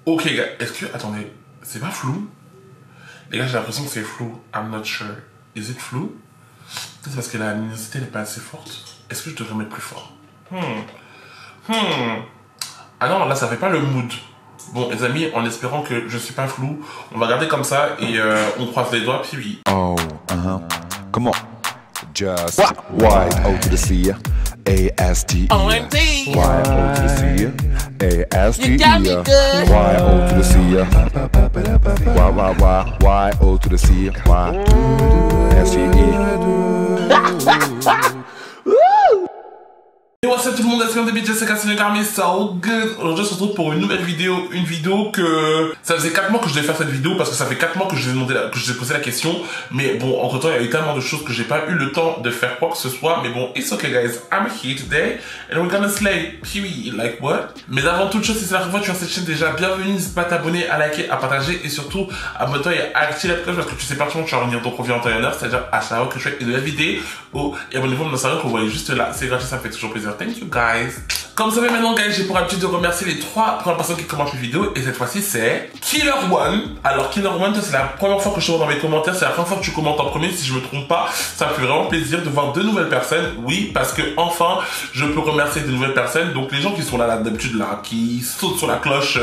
Ok, gars, est-ce que... Attendez, c'est pas flou? Les gars, j'ai l'impression que c'est flou. I'm not sure. Is it flou? Peut-être parce que la luminosité n'est pas assez forte. Est-ce que je devrais mettre plus fort? Ah non, là, ça fait pas le mood. Bon, les amis, en espérant que je suis pas flou, on va garder comme ça et on croise les doigts, puis oui. Oh, come on. Just Y-O to the C, A-S-T-E. OMG. Y-O to the C, A-S-T-E. You got me good. Y-O to the C, Y-O to the C, Y-S-T-E. Et what's up tout le monde, c'est des bitches, c'est Cassine Garmi, so good. Aujourd'hui on se retrouve pour une nouvelle vidéo, une vidéo que ça faisait 4 mois que je devais faire cette vidéo parce que ça fait 4 mois que je vous ai posé la question, mais bon entre temps il y a eu tellement de choses que j'ai pas eu le temps de faire quoi que ce soit, mais bon it's okay guys, I'm here today and we're gonna slay, period, like what? Mais avant toute chose, si c'est la première fois que tu es sur cette chaîne déjà, bienvenue, n'hésite pas à t'abonner, à liker, à partager et surtout abonne-toi et à activer la cloche parce que tu sais partout que tu vas revenir ton profil en temps et en heure, c'est-à-dire à chaque fois que je fais une nouvelle vidéo, et abonnez-vous à mon Instagram que vous voyez juste là, c'est gratuit, ça me fait toujours plaisir. Thank you guys. Comme vous savez maintenant guys, j'ai pour habitude de remercier les 3 premières personnes qui commentent mes vidéos et cette fois-ci c'est Killer One. Alors Killer One, c'est la première fois que je te vois dans mes commentaires, c'est la première fois que tu commentes en premier si je me trompe pas. Ça me fait vraiment plaisir de voir de nouvelles personnes. Oui, parce que enfin je peux remercier de nouvelles personnes. Donc les gens qui sont là d'habitude là, qui sautent sur la cloche,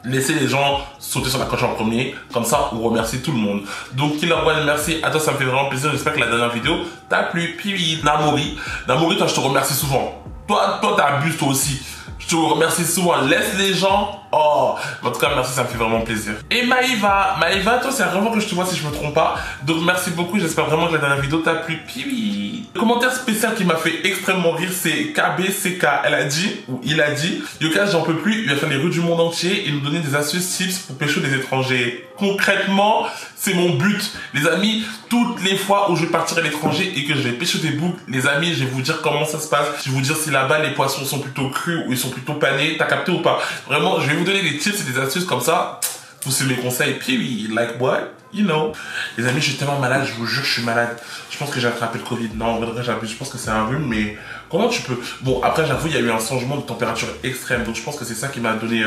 laissez les gens sauter sur la cloche en premier, comme ça on remercie tout le monde. Donc Killer One, merci à toi, ça me fait vraiment plaisir. J'espère que la dernière vidéo t'a plu. Puis Namori, toi je te remercie souvent. Toi t'abuses toi aussi. Je te remercie souvent. Laisse les gens. Oh, en tout cas, merci, ça me fait vraiment plaisir. Et Maïva, toi, c'est vraiment que je te vois si je me trompe pas. Donc, merci beaucoup. J'espère vraiment que la dernière vidéo t'a plu. Puis oui. Le commentaire spécial qui m'a fait extrêmement rire, c'est KBCK. Elle a dit, ou il a dit, Yoka, j'en peux plus. Il va faire les rues du monde entier et nous donner des astuces, tips pour pécho des étrangers. Concrètement, c'est mon but. Les amis, toutes les fois où je vais partir à l'étranger et que je vais pêcher des boucles, les amis, je vais vous dire comment ça se passe. Je vais vous dire si là-bas les poissons sont plutôt crus ou ils sont plutôt panés. T'as capté ou pas? Vraiment, je vais vous donner des tips et des astuces comme ça. Vous suivez mes conseils. Puis oui, like what? You know. Les amis, je suis tellement malade, je vous jure, je suis malade. Je pense que j'ai attrapé le Covid. Non, en vrai, j'abuse. Je pense que c'est un rhume, mais comment tu peux? Bon, après, j'avoue, il y a eu un changement de température extrême. Donc, je pense que c'est ça qui m'a donné,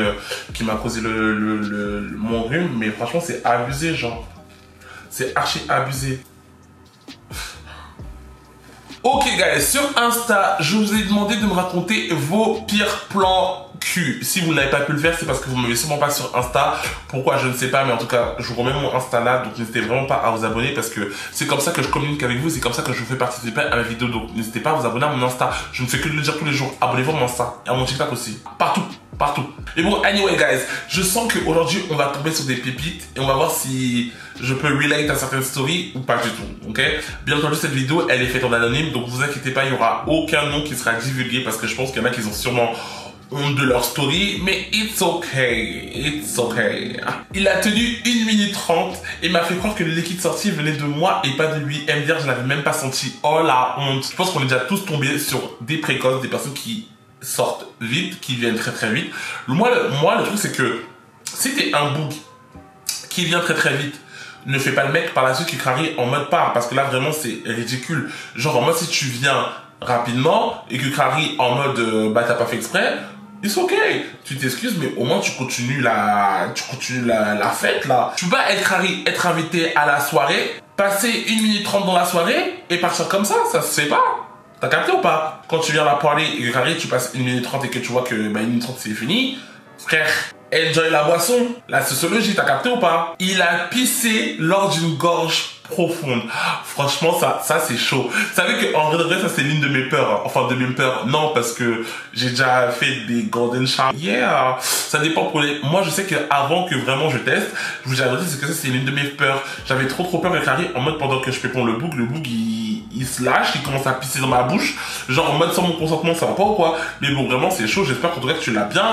qui m'a causé mon rhume. Mais franchement, c'est abusé, genre. C'est archi abusé. Ok, guys, sur Insta, je vous ai demandé de me raconter vos pires plans cul. Si vous n'avez pas pu le faire, c'est parce que vous ne m'avez sûrement pas sur Insta. Pourquoi, je ne sais pas, mais en tout cas, je vous remets mon Insta là, donc n'hésitez vraiment pas à vous abonner parce que c'est comme ça que je communique avec vous, c'est comme ça que je vous fais participer à mes vidéos. Donc n'hésitez pas à vous abonner à mon Insta. Je ne fais que de le dire tous les jours. Abonnez-vous à mon Insta et à mon TikTok aussi. Partout. Et bon, anyway guys, je sens qu'aujourd'hui on va tomber sur des pépites et on va voir si je peux relate à certaines stories ou pas du tout, ok? Bien entendu, cette vidéo elle est faite en anonyme, donc vous inquiétez pas, il n'y aura aucun nom qui sera divulgué parce que je pense qu'il y en a qui ont sûrement honte de leur story, mais it's okay, it's okay. Il a tenu 1 minute 30 et m'a fait croire que le liquide sorti venait de moi et pas de lui. MDR, je l'avais même pas senti. Oh la honte. Je pense qu'on est déjà tous tombés sur des précoces, des personnes qui sortent vite, qui viennent très très vite. Moi le truc c'est que si t'es un bouc qui vient très très vite, ne fais pas le mec par la suite qui crarie en mode part, parce que là vraiment c'est ridicule. Genre en mode si tu viens rapidement et que crarie en mode bah t'as pas fait exprès, it's ok, tu t'excuses, mais au moins tu continues la fête là. Tu peux pas être invité à la soirée, passer 1 minute 30 dans la soirée et partir comme ça se fait pas. T'as capté ou pas? Quand tu viens à la parler et que tu passes 1 minute 30 et que tu vois que bah, 1 minute 30 c'est fini, frère, enjoy la boisson, la sociologie, t'as capté ou pas? Il a pissé lors d'une gorge profonde. Franchement, ça c'est chaud. Vous savez qu'en vrai, ça c'est l'une de mes peurs. Hein. Enfin, de mes peurs, non, parce que j'ai déjà fait des golden showers. Yeah, ça dépend pour les... Moi, je sais qu'avant que vraiment je teste, je vous avais dit que ça c'est l'une de mes peurs. J'avais trop peur que Harry, en mode pendant que je péponds le bouc il se lâche, il commence à pisser dans ma bouche. Genre en mode sans mon consentement, ça va pas ou quoi? Mais bon, vraiment, c'est chaud. J'espère qu'en tout cas que tu l'as bien...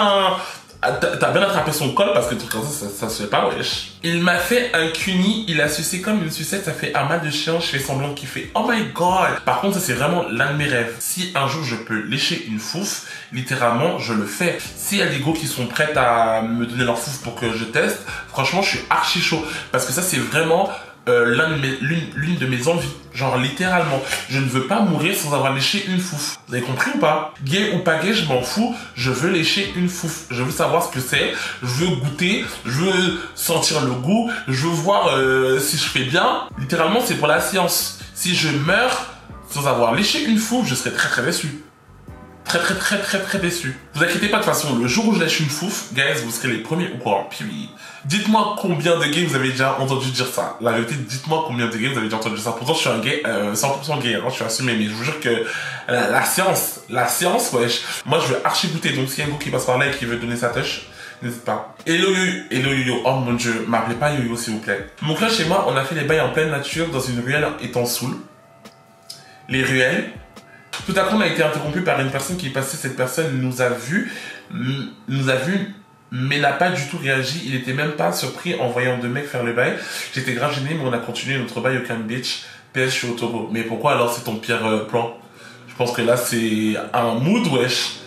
T'as bien attrapé son col parce que truc comme ça se fait pas, wesh. Il m'a fait un cuni, il a sucé comme une sucette, ça fait un mal de chien, je fais semblant qu'il fait oh my god. Par contre, ça c'est vraiment l'un de mes rêves. Si un jour je peux lécher une fouf, littéralement, je le fais. S'il y a des gros qui sont prêts à me donner leur fouf pour que je teste, franchement, je suis archi chaud. Parce que ça c'est vraiment l'une de mes envies. Genre littéralement. Je ne veux pas mourir sans avoir léché une fouf. Vous avez compris ou pas? Gay ou pas gay, je m'en fous. Je veux lécher une fouf. Je veux savoir ce que c'est. Je veux goûter. Je veux sentir le goût. Je veux voir si je fais bien. Littéralement, c'est pour la science. Si je meurs sans avoir léché une fouf, je serais très très déçu. Très déçu. Vous inquiétez pas, de toute façon, le jour où je lâche une fouf, guys, vous serez les premiers au courant. Puis, dites-moi combien de gays vous avez déjà entendu dire ça. La vérité, dites-moi combien de gays vous avez déjà entendu ça. Pourtant, je suis un gay, 100% gay, hein, je suis assumé, mais je vous jure que la science, wesh. Moi, je veux archi goûter, donc s'il y a un goût qui passe par là et qui veut donner sa touche, n'hésite pas. Hello yo, oh mon dieu, m'appelez pas yo-yo s'il vous plaît. Donc là, chez moi, on a fait les bails en pleine nature dans une ruelle étant saoul. Les ruelles. Tout à coup, on a été interrompu par une personne qui est passée. Cette personne nous a vus, mais n'a pas du tout réagi. Il était même pas surpris en voyant deux mecs faire le bail. J'étais grave gêné, mais on a continué notre bail au Camp Beach. PS, je suis au Togo. Mais pourquoi alors c'est ton pire plan? Je pense que là, c'est un mood, wesh.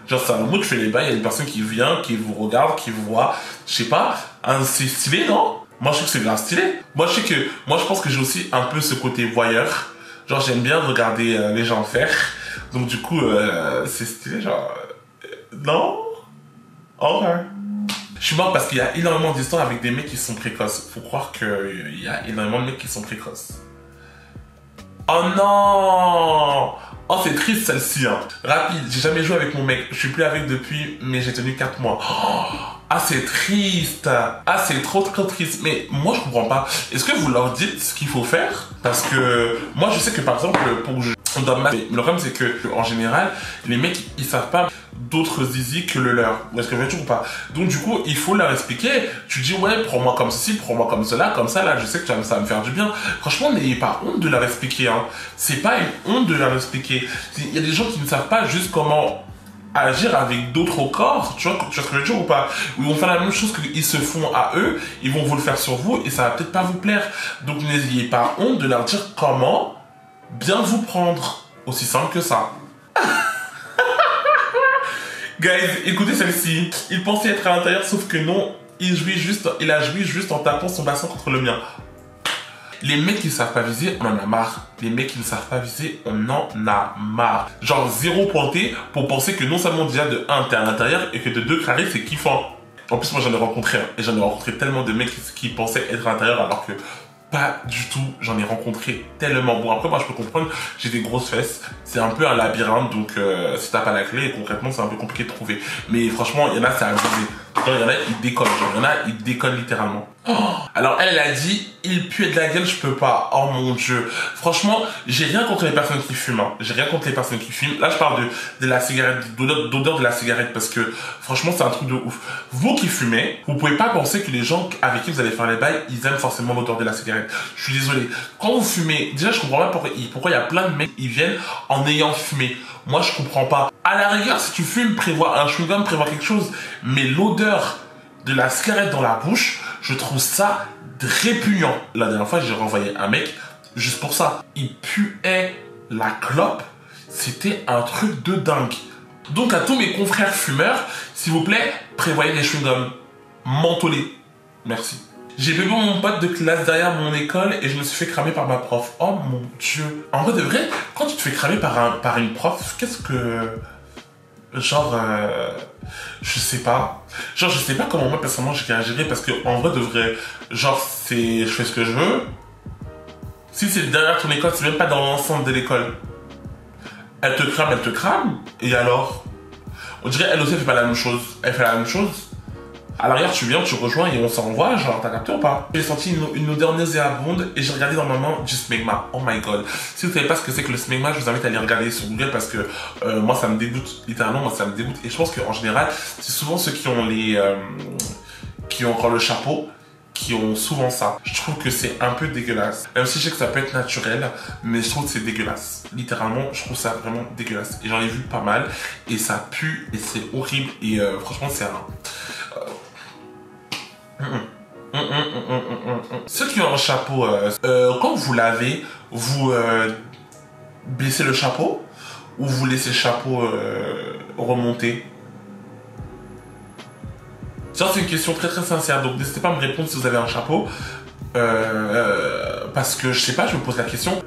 Genre, c'est un mood, je fais les bails, il y a une personne qui vient, qui vous regarde, qui vous voit. Je sais pas, c'est stylé, non? Moi, je trouve que c'est grave stylé. Moi, je pense que j'ai aussi un peu ce côté voyeur. Genre, j'aime bien regarder les gens faire. Donc, du coup, c'est stylé, genre... non? Ok. Je suis mort parce qu'il y a énormément d'histoires avec des mecs qui sont précoces. Faut croire qu'il y a énormément de mecs qui sont précoces. Oh non! Oh, c'est triste celle-ci, hein. Rapide, j'ai jamais joué avec mon mec. Je suis plus avec depuis, mais j'ai tenu 4 mois. Oh, ah, c'est triste. Ah, c'est trop triste. Mais moi, je comprends pas. Est-ce que vous leur dites ce qu'il faut faire? Parce que moi, je sais que par exemple, pour que le problème, c'est que en général, les mecs, ils savent pas d'autres zizi que le leur. Est-ce que veux-tu ou pas? Donc, du coup, il faut leur expliquer. Tu dis, ouais, prends-moi comme ceci, prends-moi comme cela, comme ça, là, je sais que ça va me faire du bien. Franchement, n'ayez pas honte de leur expliquer, hein. C'est pas une honte de leur expliquer. Il y a des gens qui ne savent pas juste comment agir avec d'autres corps, tu vois ce que je veux dire ou pas? Où ils vont faire la même chose qu'ils se font à eux, ils vont vous le faire sur vous et ça va peut-être pas vous plaire. Donc, n'ayez pas honte de leur dire comment bien vous prendre. Aussi simple que ça. Guys, écoutez celle-ci. Il pensait être à l'intérieur, sauf que non. Il a joui juste en tapant son bassin contre le mien. Les mecs qui ne savent pas viser, on en a marre. Les mecs qui ne savent pas viser, on en a marre. Genre zéro pointé pour penser que non seulement déjà de 1, t'es à l'intérieur et que de 2, carré, c'est kiffant. En plus, moi j'en ai rencontré. Et j'en ai rencontré tellement de mecs qui pensaient être à l'intérieur alors que pas du tout, j'en ai rencontré tellement. Bon, après moi je peux comprendre, j'ai des grosses fesses, c'est un peu un labyrinthe, donc si t'as pas la clé, concrètement c'est un peu compliqué de trouver. Mais franchement, il y en a, c'est abusé. Genre, il y en a, ils décollent, genre, il y en a, ils décollent littéralement. Oh, alors elle a dit, il pue de la gueule, je peux pas. Oh mon dieu. Franchement, j'ai rien contre les personnes qui fument, hein. J'ai rien contre les personnes qui fument. Là je parle de la cigarette, d'odeur de la cigarette, parce que franchement c'est un truc de ouf. Vous qui fumez, vous pouvez pas penser que les gens avec qui vous allez faire les bails, ils aiment forcément l'odeur de la cigarette. Je suis désolé. Quand vous fumez, déjà je comprends pas pourquoi il y a plein de mecs qui viennent en ayant fumé. Moi je comprends pas. À la rigueur, si tu fumes, prévois un chewing-gum, prévois quelque chose. Mais l'odeur de la cigarette dans la bouche, je trouve ça répugnant. La dernière fois, j'ai renvoyé un mec juste pour ça. Il puait la clope. C'était un truc de dingue. Donc à tous mes confrères fumeurs, s'il vous plaît, prévoyez les chewing-gums. Mentholés. Merci. J'ai bébé mon pote de classe derrière mon école et je me suis fait cramer par ma prof. Oh mon dieu. En vrai de vrai, quand tu te fais cramer par une prof, qu'est-ce que... Genre, je sais pas. Genre, je sais pas comment moi, personnellement, j'ai réagirais parce que, en vrai de vrai, genre, je fais ce que je veux. Si c'est derrière ton école, c'est même pas dans l'ensemble de l'école. Elle te crame, et alors? On dirait, elle aussi, elle fait pas la même chose. Elle fait la même chose. À l'arrière, tu viens, tu rejoins et on s'envoie, genre, t'as capté ou pas? J'ai senti une odeur nauséabonde et j'ai regardé dans ma main du smegma. Oh my god. Si vous savez pas ce que c'est que le smegma, je vous invite à aller regarder sur Google parce que moi, ça me dégoûte. Littéralement, moi, ça me dégoûte. Et je pense qu'en général, c'est souvent ceux qui ont qui ont encore le chapeau, qui ont souvent ça. Je trouve que c'est un peu dégueulasse. Même si je sais que ça peut être naturel, mais je trouve que c'est dégueulasse. Littéralement, je trouve ça vraiment dégueulasse. Et j'en ai vu pas mal et ça pue et c'est horrible et franchement, c'est un... Ceux qui ont un chapeau, quand vous lavez, vous baissez le chapeau ou vous laissez le chapeau remonter? Ça, c'est une question très très sincère, donc n'hésitez pas à me répondre si vous avez un chapeau. Parce que je sais pas, je me pose la question.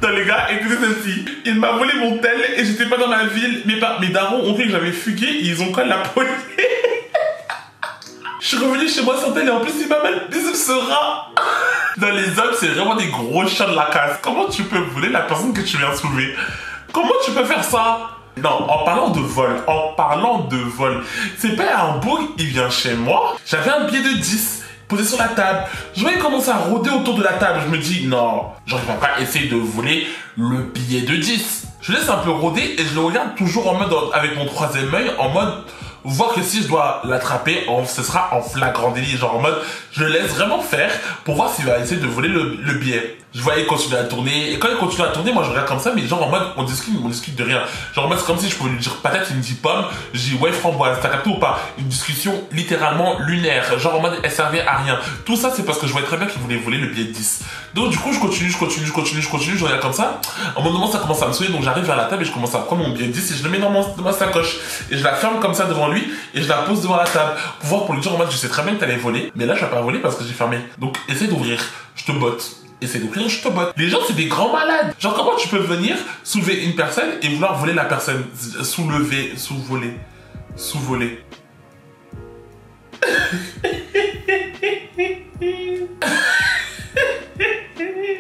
Non les gars, écoutez celle-ci. Il m'a volé mon tel et j'étais pas dans la ville. Mes darons ont cru que j'avais fugué et ils ont quand même la poignée. Je suis revenu chez moi sans tel et en plus il m'a mal des rat. Dans les hommes, c'est vraiment des gros chiens de la casse. Comment tu peux voler la personne que tu viens soulever? Comment tu peux faire ça? Non, en parlant de vol, c'est pas un bug, il vient chez moi. J'avais un billet de 10 posé sur la table. Je voyais commencer à rôder autour de la table. Je me dis, non, genre, il va pas essayer de voler le billet de 10. Je laisse un peu rôder et je le regarde toujours en mode, avec mon troisième œil, en mode, voir que si je dois l'attraper, ce sera en flagrant délit, genre en mode, je le laisse vraiment faire pour voir s'il va essayer de voler le billet. Je voyais continuer à tourner, et quand il continue à tourner, moi je regarde comme ça, mais genre en mode, on discute de rien. Genre en mode, c'est comme si je pouvais lui dire patate, il me dit pomme, je dis ouais framboise, t'as capté ou pas? Une discussion littéralement lunaire, genre en mode, elle servait à rien. Tout ça, c'est parce que je voyais très bien qu'il voulait voler le billet de 10. Donc du coup, je continue, je regarde comme ça. À un moment, ça commence à me saouler, donc j'arrive vers la table et je commence à prendre mon billet de 10 et je le mets dans ma sacoche. Et je la ferme comme ça devant lui et je la pose devant la table pour voir, pour lui dire en mode, je sais très bien que t'allais voler, mais là, je vais pas voler parce que j'ai fermé. Donc, essaie d'ouvrir, je te botte. Essaie d'ouvrir, je te botte. Les gens, c'est des grands malades. Genre, comment tu peux venir soulever une personne et vouloir voler la personne? Sous-voler.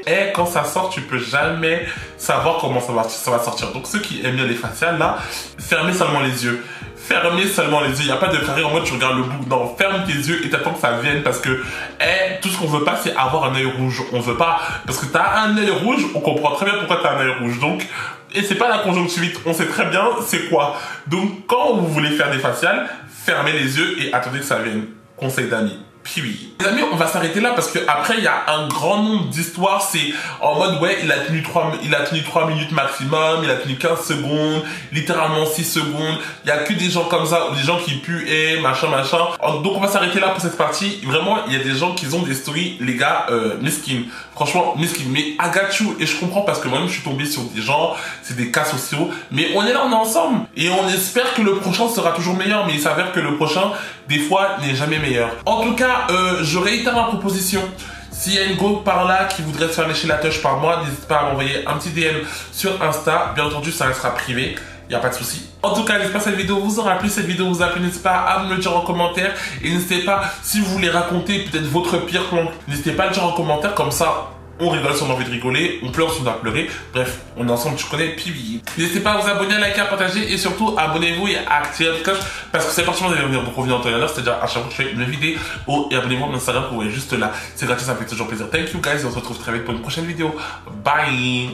Et quand ça sort, tu peux jamais savoir comment ça va sortir. Donc ceux qui aiment bien les faciales, là, fermez seulement les yeux. Fermez seulement les yeux. Il n'y a pas de carré en mode tu regardes le bout. Non, ferme tes yeux et t'attends que ça vienne parce que tout ce qu'on veut pas, c'est avoir un œil rouge. On veut pas, parce que t'as un œil rouge, on comprend très bien pourquoi t'as un œil rouge. Donc, et c'est pas la conjonctivite, on sait très bien c'est quoi. Donc quand vous voulez faire des faciales, fermez les yeux et attendez que ça vienne. Conseil d'amis. Puis, les amis, on va s'arrêter là parce que après il y a un grand nombre d'histoires. C'est en mode ouais, il a tenu 3 minutes maximum, il a tenu 15 secondes, littéralement 6 secondes. Il y a que des gens comme ça, des gens qui puent et machin. Donc on va s'arrêter là pour cette partie. Vraiment, il y a des gens qui ont des stories, les gars, miskin. Franchement, miskin. Mais I got you. Et je comprends parce que moi-même je suis tombé sur des gens, c'est des cas sociaux. Mais on est là, on est ensemble. Et on espère que le prochain sera toujours meilleur. Mais il s'avère que le prochain, des fois, n'est jamais meilleur. En tout cas, je réitère ma proposition. S'il y a une go par là qui voudrait se faire lécher la touche par moi, n'hésite pas à m'envoyer un petit DM sur Insta. Bien entendu, ça restera privé. Il n'y a pas de souci. En tout cas, j'espère que cette vidéo vous aura plu. Cette vidéo vous a plu, n'hésitez pas à me le dire en commentaire. Et n'hésitez pas, si vous voulez raconter peut-être votre pire plan, n'hésitez pas à le dire en commentaire. Comme ça, on rigole si on a envie de rigoler, on pleure si on doit pleurer. Bref, on est ensemble, tu connais, puis n'hésitez pas à vous abonner, à liker, à partager et surtout abonnez-vous et à activer la cloche parce que c'est parti, vous allez revenir en temps et en heure, c'est-à-dire à chaque fois que je fais une vidéo. Et abonnez-vous à mon Instagram, vous voyez juste là. C'est gratuit, ça me fait toujours plaisir. Thank you guys, et on se retrouve très vite pour une prochaine vidéo. Bye.